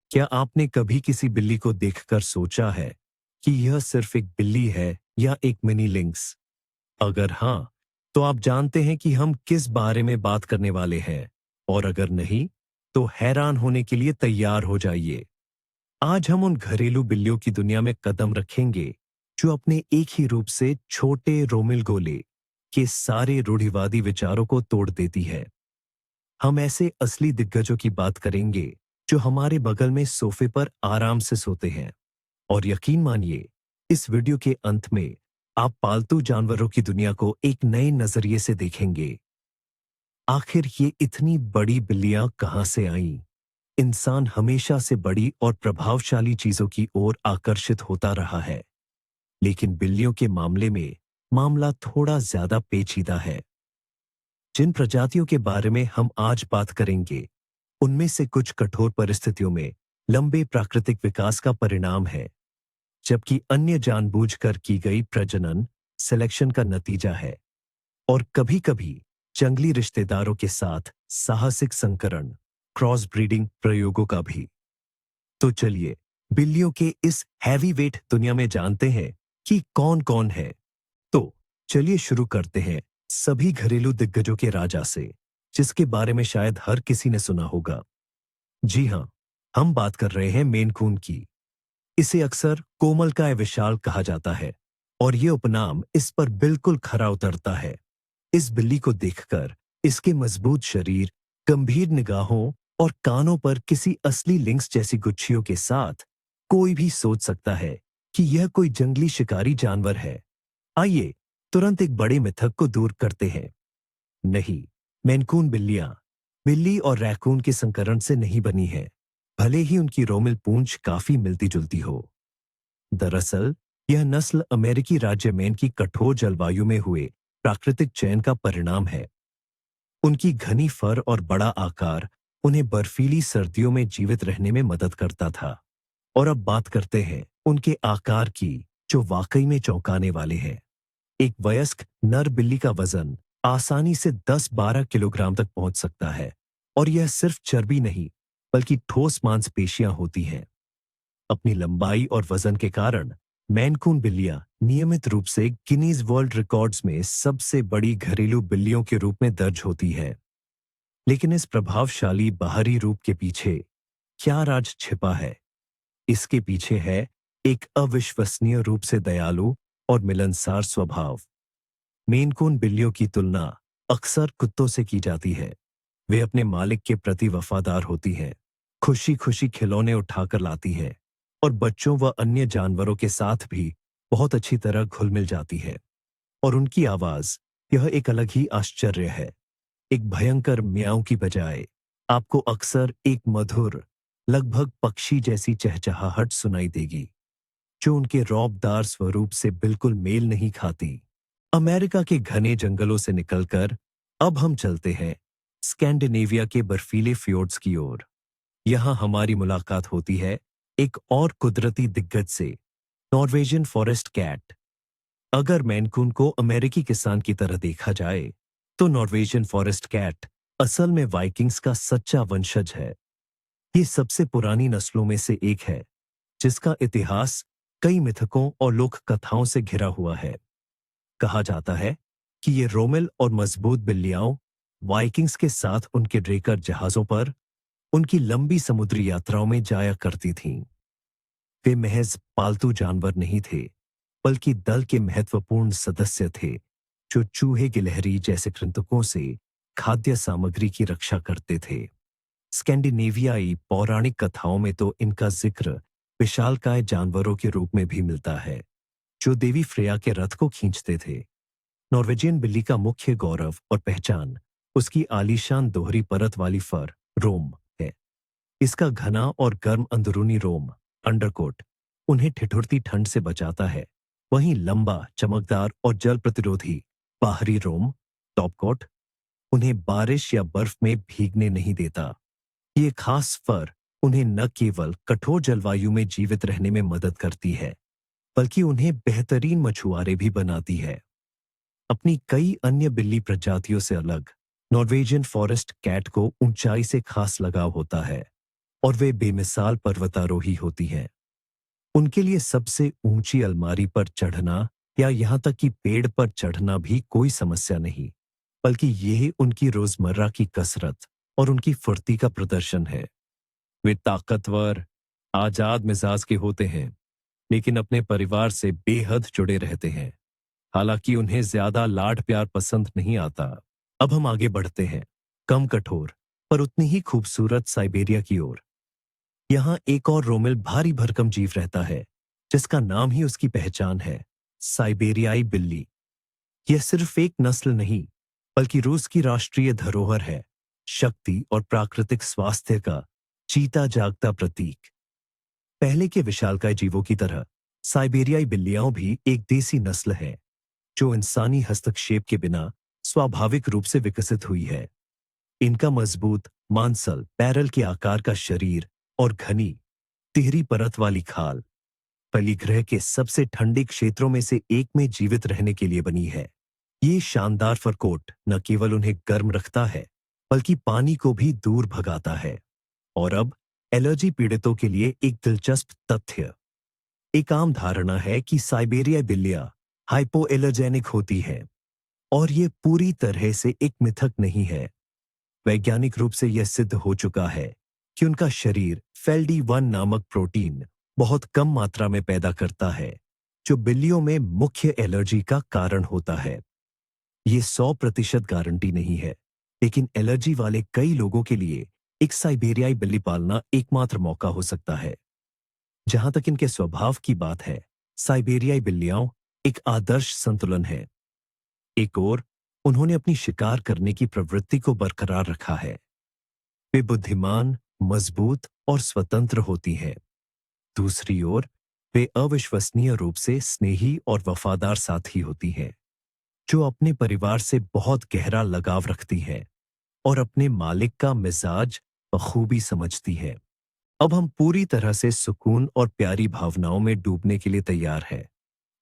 क्या आपने कभी किसी बिल्ली को देखकर सोचा है कि यह सिर्फ एक बिल्ली है या एक मिनी लिंक्स? अगर हाँ, तो आप जानते हैं कि हम किस बारे में बात करने वाले हैं, और अगर नहीं, तो हैरान होने के लिए तैयार हो जाइए। आज हम उन घरेलू बिल्लियों की दुनिया में कदम रखेंगे जो अपने एक ही रूप से छोटे रोमिल गोले के सारे रूढ़िवादी विचारों को तोड़ देती है। हम ऐसे असली दिग्गजों की बात करेंगे जो हमारे बगल में सोफे पर आराम से सोते हैं। और यकीन मानिए, इस वीडियो के अंत में आप पालतू जानवरों की दुनिया को एक नए नजरिए से देखेंगे। आखिर ये इतनी बड़ी बिल्लियां कहां से आईं? इंसान हमेशा से बड़ी और प्रभावशाली चीजों की ओर आकर्षित होता रहा है, लेकिन बिल्लियों के मामले में मामला थोड़ा ज्यादा पेचीदा है। जिन प्रजातियों के बारे में हम आज बात करेंगे, उनमें से कुछ कठोर परिस्थितियों में लंबे प्राकृतिक विकास का परिणाम है, जबकि अन्य जानबूझकर की गई प्रजनन सिलेक्शन का नतीजा है, और कभी-कभी जंगली रिश्तेदारों के साथ साहसिक संकरण क्रॉस ब्रीडिंग प्रयोगों का भी। तो चलिए, बिल्लियों के इस हैवीवेट दुनिया में जानते हैं कि कौन-कौन है। तो चलिए शुरू करते हैं सभी घरेलू दिग्गजों के राजा से, जिसके बारे में शायद हर किसी ने सुना होगा। जी हाँ, हम बात कर रहे हैं मेन कून की। इसे अक्सर कोमलकाय विशाल कहा जाता है, और ये उपनाम इस पर बिल्कुल खरा उतरता है। इस बिल्ली को देखकर इसके मजबूत शरीर, गंभीर निगाहों और कानों पर किसी असली लिंक्स जैसी गुच्छियों के साथ कोई भी सोच सकता है कि यह कोई जंगली शिकारी जानवर है। आइए तुरंत एक बड़े मिथक को दूर करते हैं। नहीं, मैनकून बिल्लियां बिल्ली और रैकून के संकरण से नहीं बनी है, भले ही उनकी रोमिल पूंछ काफी मिलती जुलती हो। दरअसल यह नस्ल अमेरिकी राज्य मेन की कठोर जलवायु में हुए प्राकृतिक चयन का परिणाम है। उनकी घनी फर और बड़ा आकार उन्हें बर्फीली सर्दियों में जीवित रहने में मदद करता था। और अब बात करते हैं उनके आकार की, जो वाकई में चौंकाने वाले हैं। एक वयस्क नर बिल्ली का वजन आसानी से 10-12 किलोग्राम तक पहुंच सकता है, और यह सिर्फ चर्बी नहीं, बल्कि ठोस मांसपेशियां होती हैं। अपनी लंबाई और वजन के कारण मैनकून बिल्लियां नियमित रूप से गिनीज वर्ल्ड रिकॉर्ड्स में सबसे बड़ी घरेलू बिल्लियों के रूप में दर्ज होती है। लेकिन इस प्रभावशाली बाहरी रूप के पीछे क्या राज छिपा है? इसके पीछे है एक अविश्वसनीय रूप से दयालु और मिलनसार स्वभाव। मेन कून बिल्लियों की तुलना अक्सर कुत्तों से की जाती है। वे अपने मालिक के प्रति वफादार होती हैं, खुशी खुशी खिलौने उठाकर लाती हैं, और बच्चों व अन्य जानवरों के साथ भी बहुत अच्छी तरह घुल मिल जाती है। और उनकी आवाज, यह एक अलग ही आश्चर्य है। एक भयंकर म्याऊं की बजाय आपको अक्सर एक मधुर, लगभग पक्षी जैसी चहचहाहट सुनाई देगी, जो उनके रौबदार स्वरूप से बिल्कुल मेल नहीं खाती। अमेरिका के घने जंगलों से निकलकर अब हम चलते हैं स्कैंडिनेविया के बर्फीले फ्योर्ड्स की ओर। यहां हमारी मुलाकात होती है एक और कुदरती दिग्गज से, नॉर्वेजियन फॉरेस्ट कैट। अगर मैनकून को अमेरिकी किसान की तरह देखा जाए, तो नॉर्वेजियन फॉरेस्ट कैट असल में वाइकिंग्स का सच्चा वंशज है। ये सबसे पुरानी नस्लों में से एक है, जिसका इतिहास कई मिथकों और लोक कथाओं से घिरा हुआ है। कहा जाता है कि ये रोमिल और मजबूत बिल्लियां वाइकिंग्स के साथ उनके ड्रेकर जहाजों पर उनकी लंबी समुद्री यात्राओं में जाया करती थीं। वे महज पालतू जानवर नहीं थे, बल्कि दल के महत्वपूर्ण सदस्य थे, जो चूहे गिलहरी जैसे कृंतकों से खाद्य सामग्री की रक्षा करते थे। स्कैंडिनेवियाई पौराणिक कथाओं में तो इनका जिक्र विशालकाय जानवरों के रूप में भी मिलता है, जो देवी फ्रेया के रथ को खींचते थे। नॉर्वेजियन बिल्ली का मुख्य गौरव और पहचान उसकी आलीशान दोहरी परत वाली फर, रोम है। इसका घना और गर्म अंदरूनी रोम, अंडरकोट, उन्हें ठिठुरती ठंड से बचाता है। वहीं लंबा, चमकदार और जल प्रतिरोधी बाहरी रोम, टॉपकोट, उन्हें बारिश या बर्फ में भीगने नहीं देता। ये खास फर उन्हें न केवल कठोर जलवायु में जीवित रहने में मदद करती है, बल्कि उन्हें बेहतरीन मछुआरे भी बनाती है। अपनी कई अन्य बिल्ली प्रजातियों से अलग, नॉर्वेजियन फॉरेस्ट कैट को ऊंचाई से खास लगाव होता है, और वे बेमिसाल पर्वतारोही होती हैं। उनके लिए सबसे ऊंची अलमारी पर चढ़ना या यहां तक कि पेड़ पर चढ़ना भी कोई समस्या नहीं, बल्कि यह उनकी रोजमर्रा की कसरत और उनकी फुर्ती का प्रदर्शन है। वे ताकतवर, आजाद मिजाज के होते हैं, लेकिन अपने परिवार से बेहद जुड़े रहते हैं। हालांकि उन्हें ज्यादा लाड प्यार पसंद नहीं आता। अब हम आगे बढ़ते हैं, कम कठोर पर उतनी ही खूबसूरत साइबेरिया की ओर। यहां एक और रोमिल भारी भरकम जीव रहता है, जिसका नाम ही उसकी पहचान है, साइबेरियाई बिल्ली। यह सिर्फ एक नस्ल नहीं, बल्कि रूस की राष्ट्रीय धरोहर है, शक्ति और प्राकृतिक स्वास्थ्य का जीता जागता प्रतीक। पहले के विशालकाय जीवों की तरह साइबेरियाई बिल्लियां भी एक देसी नस्ल है, जो इंसानी हस्तक्षेप के बिना स्वाभाविक रूप से विकसित हुई है। इनका मजबूत मांसल बैरल के आकार का शरीर और घनी तिहरी परत वाली खाल परिग्रह के सबसे ठंडे क्षेत्रों में से एक में जीवित रहने के लिए बनी है। ये शानदार फरकोट न केवल उन्हें गर्म रखता है, बल्कि पानी को भी दूर भगाता है। और अब एलर्जी पीड़ितों के लिए एक दिलचस्प तथ्य। एक आम धारणा है कि साइबेरिया बिल्लियां हाइपो एलर्जेनिक होती है, और ये पूरी तरह से एक मिथक नहीं है। वैज्ञानिक रूप से यह सिद्ध हो चुका है कि उनका शरीर फेल्डी-1 नामक प्रोटीन बहुत कम मात्रा में पैदा करता है, जो बिल्लियों में मुख्य एलर्जी का कारण होता है। ये 100% गारंटी नहीं है, लेकिन एलर्जी वाले कई लोगों के लिए एक साइबेरियाई बिल्ली पालना एकमात्र मौका हो सकता है। जहां तक इनके स्वभाव की बात है, साइबेरियाई बिल्लियां एक आदर्श संतुलन है। एक ओर उन्होंने अपनी शिकार करने की प्रवृत्ति को बरकरार रखा है। वे बुद्धिमान, मजबूत और स्वतंत्र होती हैं। दूसरी ओर वे अविश्वसनीय रूप से स्नेही और वफादार साथी होती हैं, जो अपने परिवार से बहुत गहरा लगाव रखती हैं और अपने मालिक का मिजाज बखूबी समझती हैं। अब हम पूरी तरह से सुकून और प्यारी भावनाओं में डूबने के लिए तैयार हैं,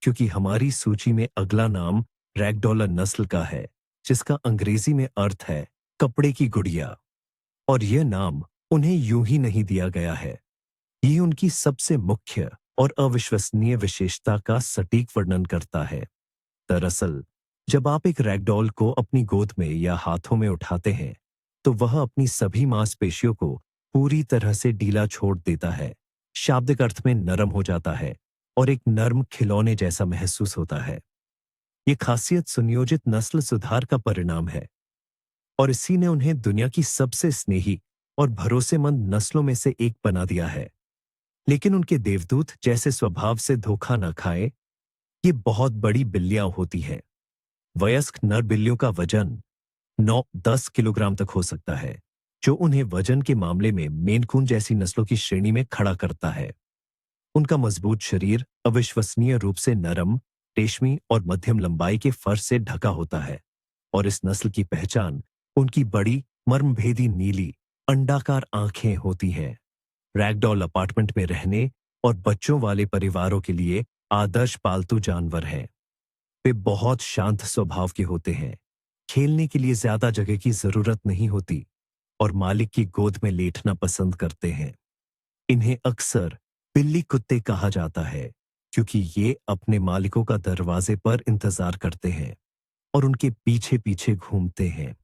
क्योंकि हमारी सूची में अगला नाम रैगडॉलर नस्ल का है, जिसका अंग्रेजी में अर्थ है कपड़े की गुड़िया। और यह नाम उन्हें यूं ही नहीं दिया गया है। ये उनकी सबसे मुख्य और अविश्वसनीय विशेषता का सटीक वर्णन करता है। दरअसल, जब आप एक रैगडॉल को अपनी गोद में या हाथों में उठाते हैं, तो वह अपनी सभी मांसपेशियों को पूरी तरह से ढीला छोड़ देता है, शाब्दिक अर्थ में नरम हो जाता है और एक नर्म खिलौने जैसा महसूस होता है। ये खासियत सुनियोजित नस्ल सुधार का परिणाम है, और इसी ने उन्हें दुनिया की सबसे स्नेही और भरोसेमंद नस्लों में से एक बना दिया है। लेकिन उनके देवदूत जैसे स्वभाव से धोखा न खाए, ये बहुत बड़ी बिल्लियां होती हैं। वयस्क नर बिल्लियों का वजन 9-10 किलोग्राम तक हो सकता है, जो उन्हें वजन के मामले में मेन कून जैसी नस्लों की श्रेणी में खड़ा करता है। उनका मजबूत शरीर अविश्वसनीय रूप से नरम, रेशमी और मध्यम लंबाई के फर से ढका होता है, और इस नस्ल की पहचान उनकी बड़ी मर्मभेदी नीली अंडाकार आंखें होती हैं। रैगडॉल अपार्टमेंट में रहने और बच्चों वाले परिवारों के लिए आदर्श पालतू जानवर हैं। वे बहुत शांत स्वभाव के होते हैं, खेलने के लिए ज्यादा जगह की जरूरत नहीं होती और मालिक की गोद में लेटना पसंद करते हैं। इन्हें अक्सर बिल्ली कुत्ते कहा जाता है, क्योंकि ये अपने मालिकों का दरवाजे पर इंतजार करते हैं और उनके पीछे पीछे घूमते हैं।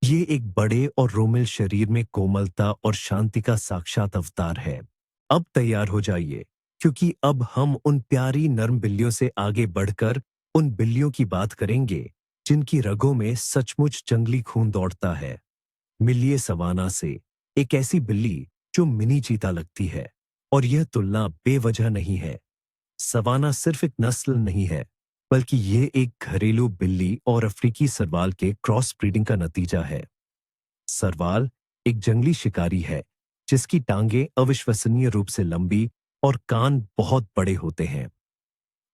ये एक बड़े और रोमिल शरीर में कोमलता और शांति का साक्षात अवतार है। अब तैयार हो जाइए, क्योंकि अब हम उन प्यारी नर्म बिल्लियों से आगे बढ़कर उन बिल्लियों की बात करेंगे जिनकी रगों में सचमुच जंगली खून दौड़ता है। मिलिए सवाना से, एक ऐसी बिल्ली जो मिनी चीता लगती है, और यह तुलना बेवजह नहीं है। सवाना सिर्फ एक नस्ल नहीं है, बल्कि ये एक घरेलू बिल्ली और अफ्रीकी सरवाल के क्रॉस ब्रीडिंग का नतीजा है। सरवाल एक जंगली शिकारी है, जिसकी टांगें अविश्वसनीय रूप से लंबी और कान बहुत बड़े होते हैं।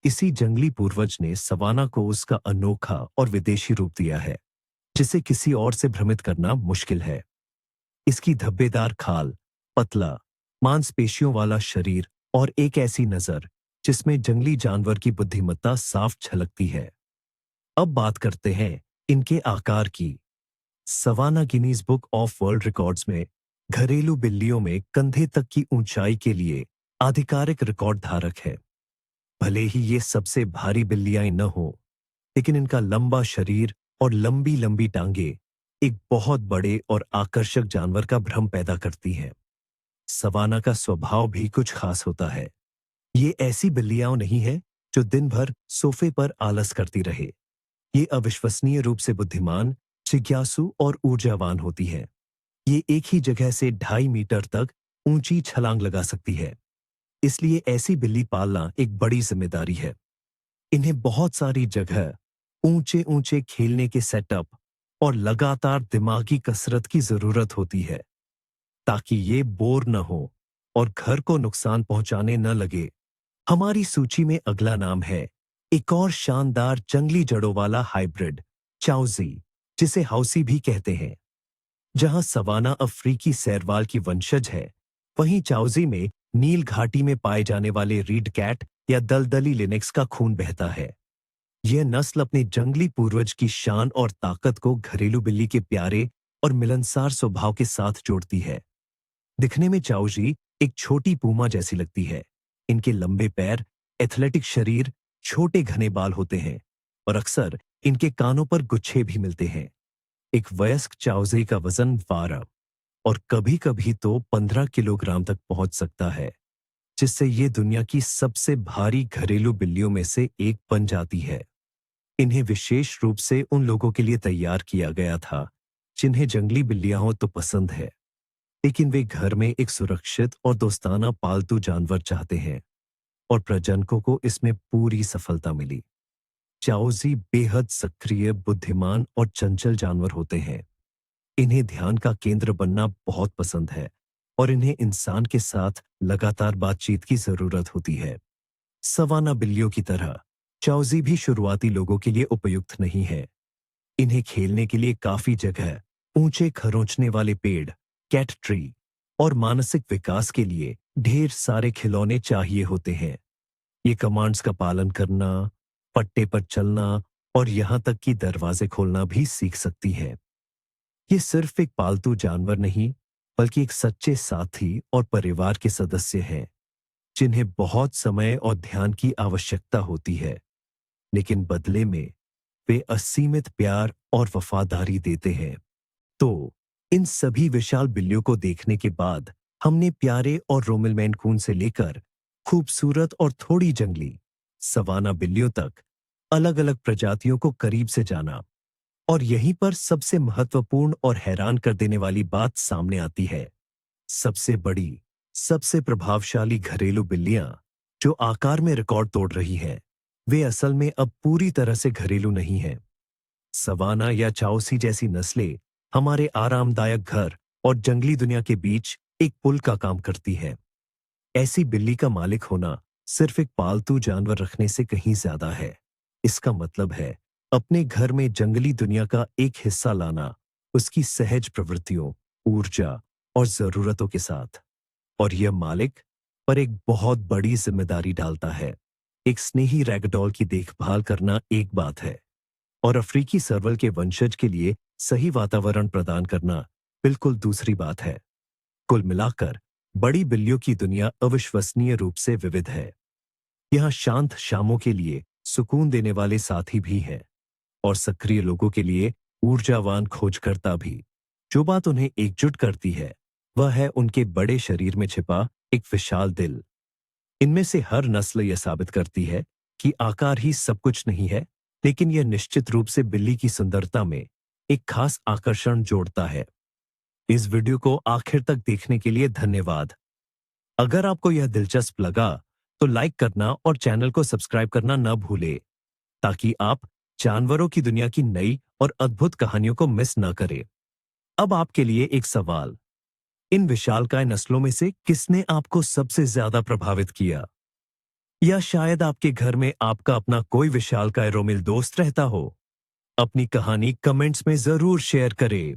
इसी जंगली पूर्वज ने सवाना को उसका अनोखा और विदेशी रूप दिया है, जिसे किसी और से भ्रमित करना मुश्किल है। इसकी धब्बेदार खाल, पतला मांसपेशियों वाला शरीर और एक ऐसी नजर जिसमें जंगली जानवर की बुद्धिमत्ता साफ झलकती है। अब बात करते हैं इनके आकार की। Savannah Guinness book of world records में घरेलू बिल्लियों में कंधे तक की ऊंचाई के लिए आधिकारिक रिकॉर्ड धारक है। भले ही ये सबसे भारी बिल्लियां न हो, लेकिन इनका लंबा शरीर और लंबी लंबी टांगे एक बहुत बड़े और आकर्षक जानवर का भ्रम पैदा करती हैं। सवाना का स्वभाव भी कुछ खास होता है। ये ऐसी बिल्लियां नहीं है जो दिन भर सोफे पर आलस करती रहे। ये अविश्वसनीय रूप से बुद्धिमान, जिज्ञासु और ऊर्जावान होती है। ये एक ही जगह से 2.5 मीटर तक ऊंची छलांग लगा सकती है। इसलिए ऐसी बिल्ली पालना एक बड़ी जिम्मेदारी है। इन्हें बहुत सारी जगह, ऊंचे ऊंचे खेलने के सेटअप और लगातार दिमागी कसरत की जरूरत होती है, ताकि ये बोर न हो और घर को नुकसान पहुंचाने न लगे। हमारी सूची में अगला नाम है एक और शानदार जंगली जड़ों वाला हाइब्रिड, चाउजी, जिसे हाउसी भी कहते हैं। जहां सवाना अफ्रीकी सैरवाल की वंशज है, वहीं चाउजी में नील घाटी में पाए जाने वाले रीड कैट या दलदली लिनेक्स का खून बहता है। यह नस्ल अपने जंगली पूर्वज की शान और ताकत को घरेलू बिल्ली के प्यारे और मिलनसार स्वभाव के साथ जोड़ती है। दिखने में चाउजी एक छोटी पूमा जैसी लगती है। इनके लंबे पैर, एथलेटिक शरीर, छोटे घने बाल होते हैं और अक्सर इनके कानों पर गुच्छे भी मिलते हैं। एक वयस्क चाउजी का वजन 12 और कभी-कभी तो 15 किलोग्राम तक पहुंच सकता है, जिससे ये दुनिया की सबसे भारी घरेलू बिल्लियों में से एक बन जाती है। इन्हें विशेष रूप से उन लोगों के लिए तैयार किया गया था जिन्हें जंगली बिल्लियां हो तो पसंद है, लेकिन वे घर में एक सुरक्षित और दोस्ताना पालतू जानवर चाहते हैं, और प्रजनकों को इसमें पूरी सफलता मिली। चाउजी बेहद सक्रिय, बुद्धिमान और चंचल जानवर होते हैं। इन्हें ध्यान का केंद्र बनना बहुत पसंद है और इन्हें इंसान के साथ लगातार बातचीत की जरूरत होती है। सवाना बिल्लियों की तरह चाउजी भी शुरुआती लोगों के लिए उपयुक्त नहीं है। इन्हें खेलने के लिए काफी जगह, ऊंचे खरोंचने वाले पेड़, कैट ट्री और मानसिक विकास के लिए ढेर सारे खिलौने चाहिए होते हैं। ये कमांड्स का पालन करना, पट्टे पर चलना और यहां तक कि दरवाजे खोलना भी सीख सकती है। ये सिर्फ एक पालतू जानवर नहीं, बल्कि एक सच्चे साथी और परिवार के सदस्य हैं, जिन्हें बहुत समय और ध्यान की आवश्यकता होती है, लेकिन बदले में वे असीमित प्यार और वफादारी देते हैं। तो इन सभी विशाल बिल्लियों को देखने के बाद हमने प्यारे और रोमिल मैन कून से लेकर खूबसूरत और थोड़ी जंगली सवाना बिल्लियों तक अलग अलग प्रजातियों को करीब से जाना, और यहीं पर सबसे महत्वपूर्ण और हैरान कर देने वाली बात सामने आती है। सबसे बड़ी, सबसे प्रभावशाली घरेलू बिल्लियां जो आकार में रिकॉर्ड तोड़ रही हैं, वे असल में अब पूरी तरह से घरेलू नहीं हैं। सवाना या चाओसी जैसी नस्लें हमारे आरामदायक घर और जंगली दुनिया के बीच एक पुल का काम करती हैं। ऐसी बिल्ली का मालिक होना सिर्फ एक पालतू जानवर रखने से कहीं ज्यादा है। इसका मतलब है अपने घर में जंगली दुनिया का एक हिस्सा लाना, उसकी सहज प्रवृत्तियों, ऊर्जा और जरूरतों के साथ। और यह मालिक पर एक बहुत बड़ी जिम्मेदारी डालता है। एक स्नेही रैगडॉल की देखभाल करना एक बात है, और अफ्रीकी सर्वल के वंशज के लिए सही वातावरण प्रदान करना बिल्कुल दूसरी बात है। कुल मिलाकर बड़ी बिल्लियों की दुनिया अविश्वसनीय रूप से विविध है। यहाँ शांत शामों के लिए सुकून देने वाले साथी भी हैं, और सक्रिय लोगों के लिए ऊर्जावान खोजकर्ता भी। जो बात उन्हें एकजुट करती है, वह है उनके बड़े शरीर में छिपा एक विशाल दिल। इनमें से हर नस्ल यह साबित करती है कि आकार ही सब कुछ नहीं है, लेकिन यह निश्चित रूप से बिल्ली की सुंदरता में एक खास आकर्षण जोड़ता है। इस वीडियो को आखिर तक देखने के लिए धन्यवाद। अगर आपको यह दिलचस्प लगा तो लाइक करना और चैनल को सब्सक्राइब करना न भूलें, ताकि आप जानवरों की दुनिया की नई और अद्भुत कहानियों को मिस न करें। अब आपके लिए एक सवाल, इन विशालकाय नस्लों में से किसने आपको सबसे ज्यादा प्रभावित किया? या शायद आपके घर में आपका अपना कोई विशालकाय रोमिल दोस्त रहता हो? अपनी कहानी कमेंट्स में जरूर शेयर करें।